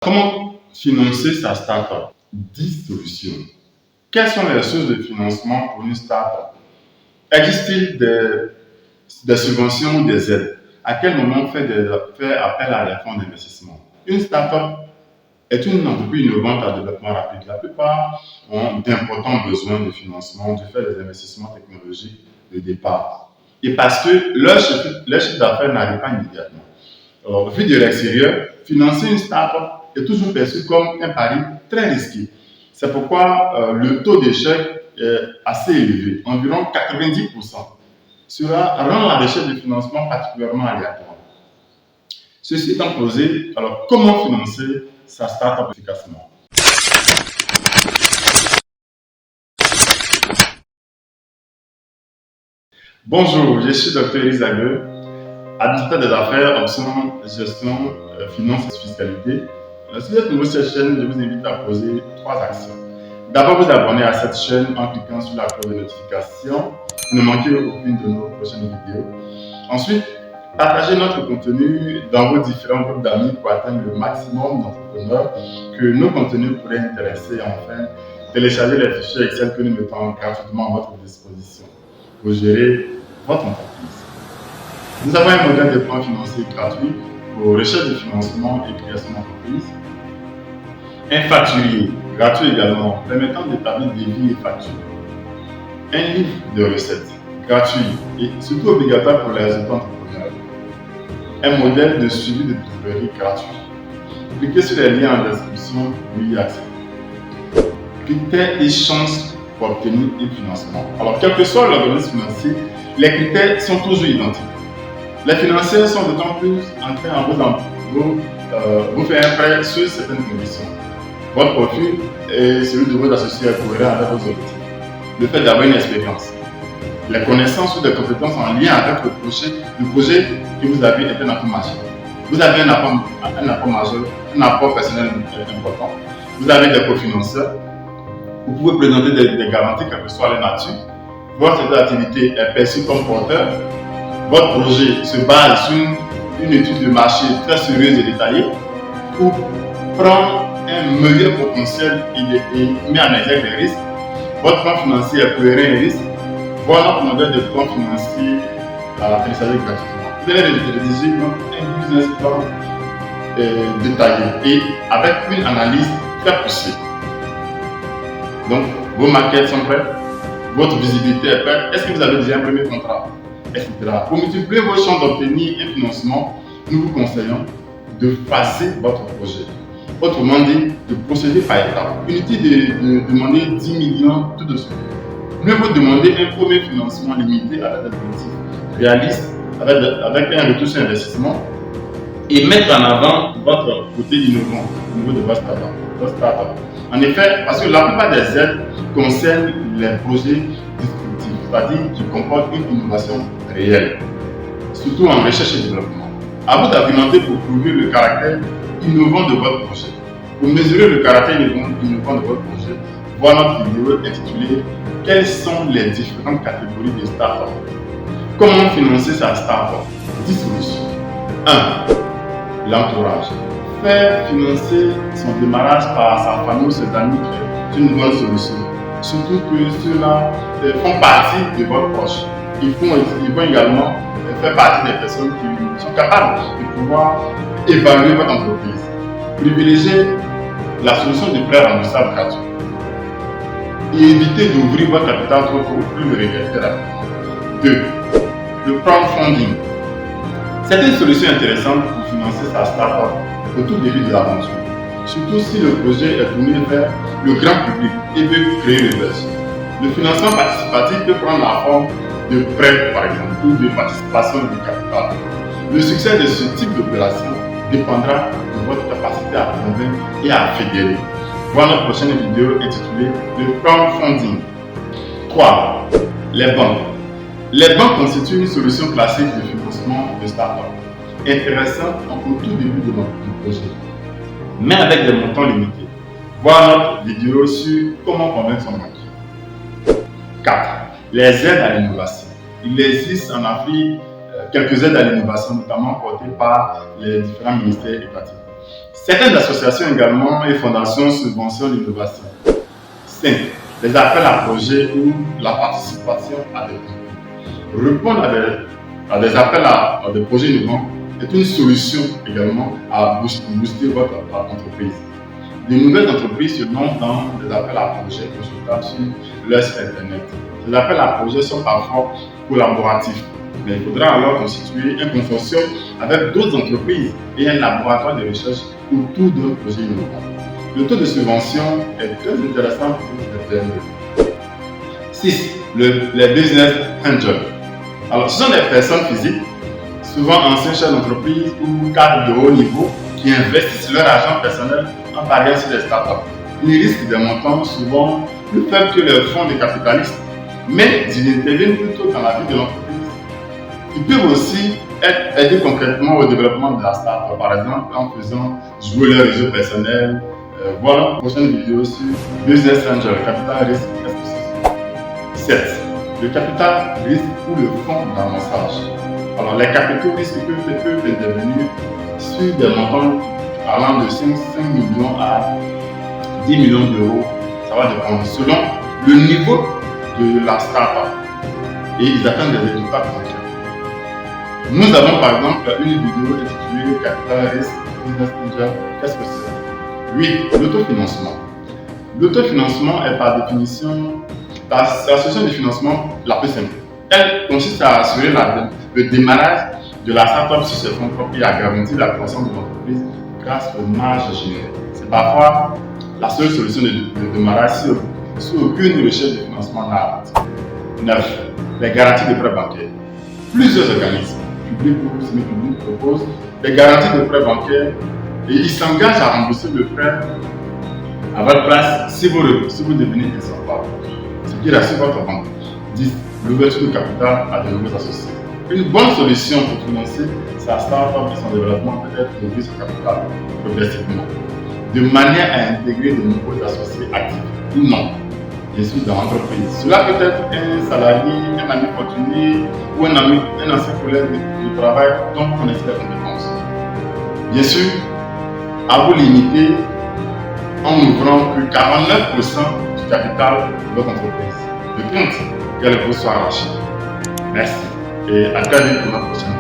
Comment financer sa start-up? 10 solutions. Quelles sont les sources de financement pour une start-up? Existe-t-il des subventions ou des aides? À quel moment faire appel à des fonds d'investissement? Une start-up est une entreprise innovante à développement rapide. La plupart ont d'importants besoins de financement du fait des investissements technologiques de départ. Et parce que leur chiffre d'affaires n'arrive pas immédiatement. Alors, vu de l'extérieur, financer une start-up est toujours perçu comme un pari très risqué. C'est pourquoi le taux d'échec est assez élevé, environ 90%. Cela rend la recherche de financement particulièrement aléatoire. Ceci étant posé, alors comment financer sa start-up efficacement? Bonjour, je suis Dr. Elisa Gueux, administrateur des affaires, options, gestion, finance et fiscalité. Si vous êtes nouveau sur cette chaîne, je vous invite à poser 3 actions. D'abord, vous abonner à cette chaîne en cliquant sur la cloche de notification pour ne manquer aucune de nos prochaines vidéos. Ensuite, partagez notre contenu dans vos différents groupes d'amis pour atteindre le maximum d'entrepreneurs que nos contenus pourraient intéresser. Et enfin, téléchargez les fichiers Excel que nous mettons gratuitement à votre disposition pour gérer votre entreprise. Nous avons un modèle de plan financier gratuit pour recherche de financement et création d'entreprise. Un facturier gratuit également, permettant d'établir devis et factures. Un livre de recettes gratuit et surtout obligatoire pour les auto-entrepreneurs. Un modèle de suivi de trésorerie gratuit. Cliquez sur les liens en description pour y accéder. Critères et chances pour obtenir un financement. Alors, quel que soit l'organisme financier, les critères sont toujours identiques. Les financiers sont d'autant plus enclins à vous faire un prêt sur certaines conditions. Votre profil et celui de vos associés est cohérent avec vos objectifs. Le fait d'avoir une expérience, les connaissances ou des compétences en lien avec le projet que vous avez est un apport majeur. Vous avez un apport majeur, un apport personnel important. Vous avez des cofinanceurs. Vous pouvez présenter des garanties, quelle que soit la nature. Votre activité est perçue comme porteur. Votre projet se base sur une étude de marché très sérieuse et détaillée pour prendre un meilleur potentiel et met en exergue les risques. Votre plan financier est cohérent et risque. Voilà notre modèle de plan financier à télécharger gratuitement. Vous allez rédiger un business plan détaillé et avec une analyse très poussée. Donc, vos maquettes sont prêtes, votre visibilité est prête. Est-ce que vous avez déjà un premier contrat, etc. Pour multiplier vos chances d'obtenir un financement, nous vous conseillons de phaser votre projet. Autrement dit, de procéder par étapes. Inutile de demander 10 millions tout de suite. Mieux vaut demander un premier financement limité à la date objective, réaliste, avec un retour sur investissement et mettre en avant votre côté innovant au niveau de votre start-up. En effet, parce que la plupart des aides concernent les projets distributifs, c'est-à-dire qui comportent une innovation réelle, surtout en recherche et développement. À vous d'argumenter pour prouver le caractère innovant de votre projet. Pour mesurer le caractère innovant de votre projet, voilà notre vidéo intitulée « Quelles sont les différentes catégories de start-up ?» Comment financer sa start-up? 10 solutions. 1. L'entourage. Faire financer son démarrage par sa famille ou ses amis est une bonne solution. Surtout que ceux-là font partie de votre poche. Ils vont également faire partie des personnes qui sont capables de pouvoir évaluer votre entreprise. Privilégiez la solution de prêt remboursable gratuit. Et évitez d'ouvrir votre capital trop tôt pour le regretter rapidement. 2. Le crowdfunding. C'est une solution intéressante pour financer sa start-up au tout début de l'aventure, surtout si le projet est tourné vers le grand public et veut créer le buzz. Le financement participatif peut prendre la forme de prêt par exemple ou de participation du capital. Le succès de ce type d'opération dépendra de votre capacité à convaincre et à fédérer. Voilà notre prochaine vidéo intitulée le crowdfunding. 3. Les banques. Les banques constituent une solution classique de financement de start-up, intéressante au tout début du projet, mais avec des montants limités. Voilà notre vidéo sur comment convaincre son banquier. 4. Les aides à l'innovation. Il existe en Afrique quelques aides à l'innovation, notamment portées par les différents ministères étatiques. Certaines associations également et fondations subventionnent l'innovation. 5. Les appels à projets ou la participation à des projets. Répondre à des appels à des projets innovants est une solution également à booster votre entreprise. De nouvelles entreprises se lancent dans des appels à projets consultables sur leur site internet. Ces appels à projets sont parfois collaboratifs, mais il faudra alors constituer un consortium avec d'autres entreprises et un laboratoire de recherche autour d'un projet innovant. Le taux de subvention est très intéressant pour les PME. 6. Les business angels. Alors, ce sont des personnes physiques, souvent anciens chefs d'entreprise ou cadres de haut niveau, qui investissent leur argent personnel en pariant sur les startups. Ils risquent des montants souvent plus faibles que les fonds des capitalistes, mais ils interviennent plutôt dans la vie de l'entreprise. Ils peuvent aussi aider concrètement au développement de la startup, par exemple en faisant jouer leur réseau personnel. Voilà une prochaine vidéo sur Business Angel, capital risque, qu'est-ce que c'est? 7. Le capital risque ou le fonds d'amassage. Alors, les capitaux risques peuvent intervenir sur des montants allant de 5 millions à 10 millions d'euros. Ça va dépendre selon le niveau de la startup. Et ils attendent des résultats concrets. Nous avons par exemple une vidéo intitulée Capital Risque Business Angel. Qu'est-ce que c'est? 8. L'autofinancement. L'autofinancement est par définition la solution de financement la plus simple. Elle consiste à assurer le démarrage de la startup sur ses fonds propres et à garantir la croissance de l'entreprise grâce aux marges générées. C'est parfois la seule solution de démarrage si aucune recherche de financement n'a abouti. 9. Les garanties de prêts bancaires. Plusieurs organismes, publics ou semi-publics, proposent des garanties de prêts bancaires et ils s'engagent à rembourser le prêt à votre place si vous devenez insolvable, ce qui rassure votre banque. 10. L'ouverture de capital à de nouveaux associés. Une bonne solution pour financer sa start-up et son développement peut être d'ouvrir ce capital progressivement, de manière à intégrer de nouveaux associés actifs ou non, bien sûr dans l'entreprise. Cela peut être un salarié, un ami fortuné ou un ancien collègue de travail dont vous connaissez les compétences. Bien sûr, à vous limiter en n'ouvrant que 49% du capital de votre entreprise. De crainte qu'elle vous soit arrachée. Merci et à très vite pour la prochaine.